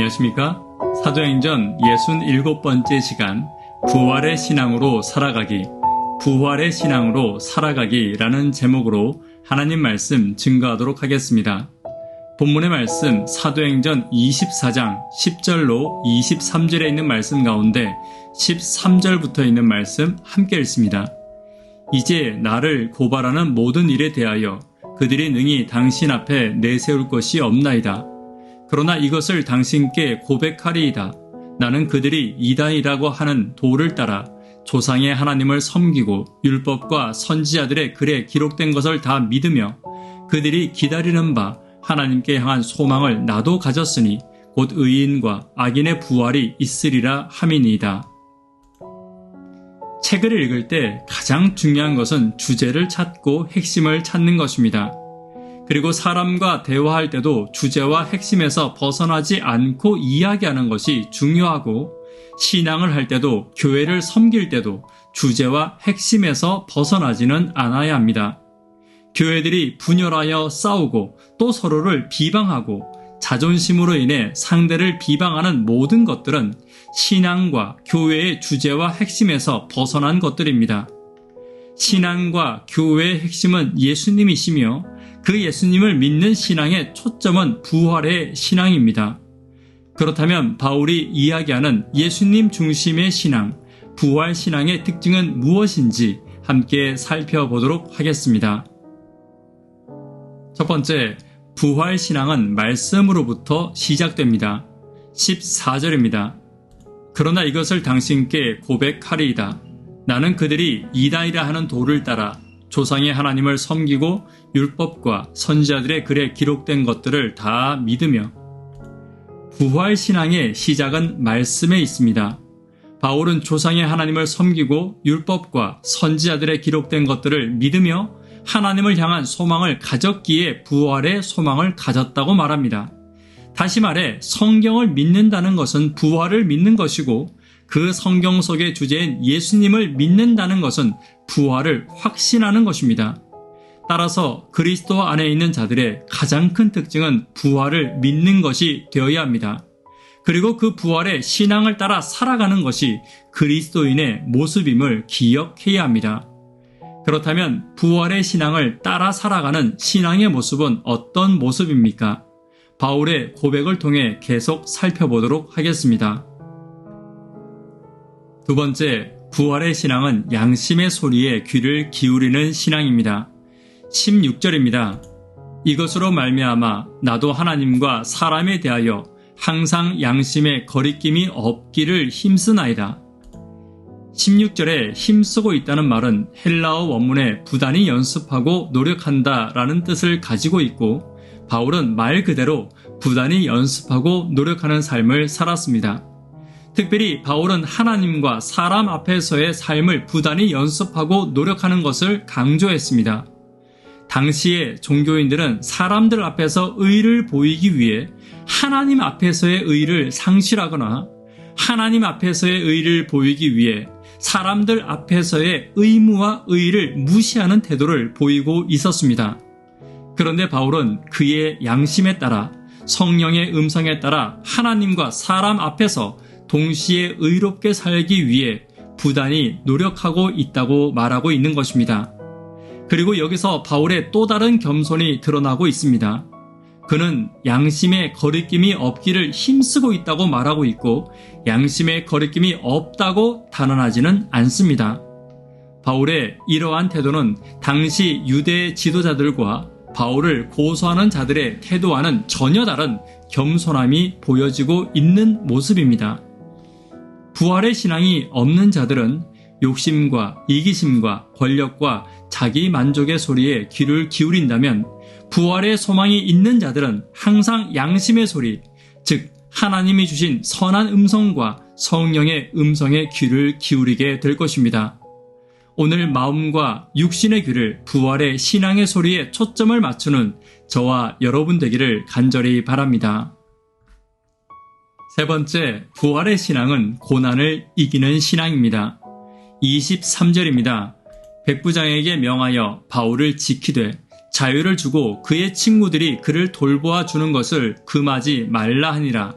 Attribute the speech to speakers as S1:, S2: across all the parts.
S1: 안녕하십니까? 사도행전 67번째 시간 부활의 신앙으로 살아가기, 부활의 신앙으로 살아가기라는 제목으로 하나님 말씀 증거하도록 하겠습니다. 본문의 말씀 사도행전 24장 10절로 23절에 있는 말씀 가운데 13절부터 있는 말씀 함께 읽습니다. 이제 나를 고발하는 모든 일에 대하여 그들이 능히 당신 앞에 내세울 것이 없나이다. 그러나 이것을 당신께 고백하리이다. 나는 그들이 이단이라고 하는 도를 따라 조상의 하나님을 섬기고 율법과 선지자들의 글에 기록된 것을 다 믿으며 그들이 기다리는 바 하나님께 향한 소망을 나도 가졌으니 곧 의인과 악인의 부활이 있으리라 함이니이다. 책을 읽을 때 가장 중요한 것은 주제를 찾고 핵심을 찾는 것입니다. 그리고 사람과 대화할 때도 주제와 핵심에서 벗어나지 않고 이야기하는 것이 중요하고, 신앙을 할 때도 교회를 섬길 때도 주제와 핵심에서 벗어나지는 않아야 합니다. 교회들이 분열하여 싸우고 또 서로를 비방하고 자존심으로 인해 상대를 비방하는 모든 것들은 신앙과 교회의 주제와 핵심에서 벗어난 것들입니다. 신앙과 교회의 핵심은 예수님이시며 그 예수님을 믿는 신앙의 초점은 부활의 신앙입니다. 그렇다면 바울이 이야기하는 예수님 중심의 신앙, 부활 신앙의 특징은 무엇인지 함께 살펴보도록 하겠습니다. 첫 번째, 부활 신앙은 말씀으로부터 시작됩니다. 14절입니다. 그러나 이것을 당신께 고백하리이다. 나는 그들이 이단이라 하는 도를 따라 조상의 하나님을 섬기고 율법과 선지자들의 글에 기록된 것들을 다 믿으며. 부활 신앙의 시작은 말씀에 있습니다. 바울은 조상의 하나님을 섬기고 율법과 선지자들의 기록된 것들을 믿으며 하나님을 향한 소망을 가졌기에 부활의 소망을 가졌다고 말합니다. 다시 말해 성경을 믿는다는 것은 부활을 믿는 것이고, 그 성경 속의 주제인 예수님을 믿는다는 것은 부활을 확신하는 것입니다. 따라서 그리스도 안에 있는 자들의 가장 큰 특징은 부활을 믿는 것이 되어야 합니다. 그리고 그 부활의 신앙을 따라 살아가는 것이 그리스도인의 모습임을 기억해야 합니다. 그렇다면 부활의 신앙을 따라 살아가는 신앙의 모습은 어떤 모습입니까? 바울의 고백을 통해 계속 살펴보도록 하겠습니다. 두 번째, 부활의 신앙은 양심의 소리에 귀를 기울이는 신앙입니다. 16절입니다. 이것으로 말미암아 나도 하나님과 사람에 대하여 항상 양심의 거리낌이 없기를 힘쓰나이다. 16절에 힘쓰고 있다는 말은 헬라어 원문에 부단히 연습하고 노력한다 라는 뜻을 가지고 있고, 바울은 말 그대로 부단히 연습하고 노력하는 삶을 살았습니다. 특별히 바울은 하나님과 사람 앞에서의 삶을 부단히 연습하고 노력하는 것을 강조했습니다. 당시의 종교인들은 사람들 앞에서 의를 보이기 위해 하나님 앞에서의 의를 상실하거나 하나님 앞에서의 의를 보이기 위해 사람들 앞에서의 의무와 의를 무시하는 태도를 보이고 있었습니다. 그런데 바울은 그의 양심에 따라, 성령의 음성에 따라 하나님과 사람 앞에서 동시에 의롭게 살기 위해 부단히 노력하고 있다고 말하고 있는 것입니다. 그리고 여기서 바울의 또 다른 겸손이 드러나고 있습니다. 그는 양심의 거리낌이 없기를 힘쓰고 있다고 말하고 있고, 양심의 거리낌이 없다고 단언하지는 않습니다. 바울의 이러한 태도는 당시 유대 지도자들과 바울을 고소하는 자들의 태도와는 전혀 다른 겸손함이 보여지고 있는 모습입니다. 부활의 신앙이 없는 자들은 욕심과 이기심과 권력과 자기 만족의 소리에 귀를 기울인다면, 부활의 소망이 있는 자들은 항상 양심의 소리, 즉 하나님이 주신 선한 음성과 성령의 음성에 귀를 기울이게 될 것입니다. 오늘 마음과 육신의 귀를 부활의 신앙의 소리에 초점을 맞추는 저와 여러분 되기를 간절히 바랍니다. 세 번째, 부활의 신앙은 고난을 이기는 신앙입니다. 23절입니다. 백부장에게 명하여 바울을 지키되 자유를 주고 그의 친구들이 그를 돌보아 주는 것을 금하지 말라 하니라.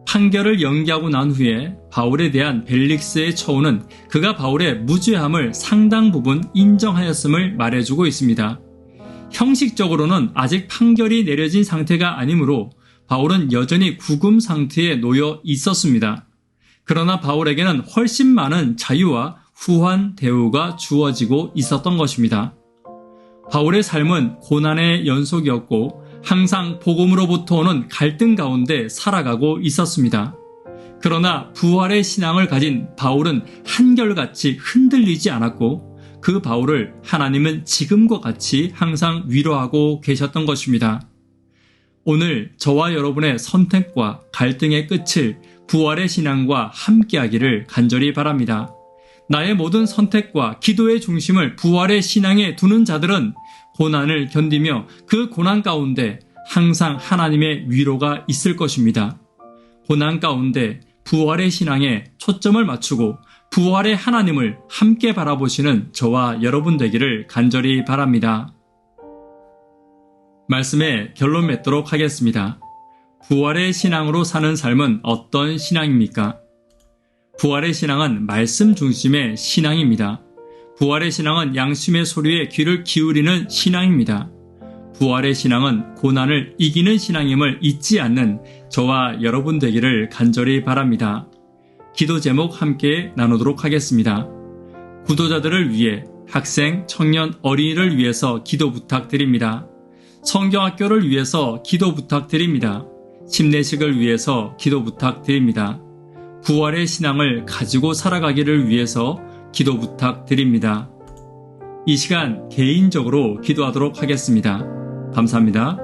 S1: 판결을 연기하고 난 후에 바울에 대한 벨릭스의 처우는 그가 바울의 무죄함을 상당 부분 인정하였음을 말해주고 있습니다. 형식적으로는 아직 판결이 내려진 상태가 아니므로 바울은 여전히 구금 상태에 놓여 있었습니다. 그러나 바울에게는 훨씬 많은 자유와 후한 대우가 주어지고 있었던 것입니다. 바울의 삶은 고난의 연속이었고 항상 복음으로부터 오는 갈등 가운데 살아가고 있었습니다. 그러나 부활의 신앙을 가진 바울은 한결같이 흔들리지 않았고 그 바울을 하나님은 지금과 같이 항상 위로하고 계셨던 것입니다. 오늘 저와 여러분의 선택과 갈등의 끝을 부활의 신앙과 함께하기를 간절히 바랍니다. 나의 모든 선택과 기도의 중심을 부활의 신앙에 두는 자들은 고난을 견디며 그 고난 가운데 항상 하나님의 위로가 있을 것입니다. 고난 가운데 부활의 신앙에 초점을 맞추고 부활의 하나님을 함께 바라보시는 저와 여러분 되기를 간절히 바랍니다. 말씀의 결론 맺도록 하겠습니다. 부활의 신앙으로 사는 삶은 어떤 신앙입니까? 부활의 신앙은 말씀 중심의 신앙입니다. 부활의 신앙은 양심의 소리에 귀를 기울이는 신앙입니다. 부활의 신앙은 고난을 이기는 신앙임을 잊지 않는 저와 여러분 되기를 간절히 바랍니다. 기도 제목 함께 나누도록 하겠습니다. 구도자들을 위해 학생, 청년, 어린이를 위해서 기도 부탁드립니다. 성경학교를 위해서 기도 부탁드립니다. 침례식을 위해서 기도 부탁드립니다. 부활의 신앙을 가지고 살아가기를 위해서 기도 부탁드립니다. 이 시간 개인적으로 기도하도록 하겠습니다. 감사합니다.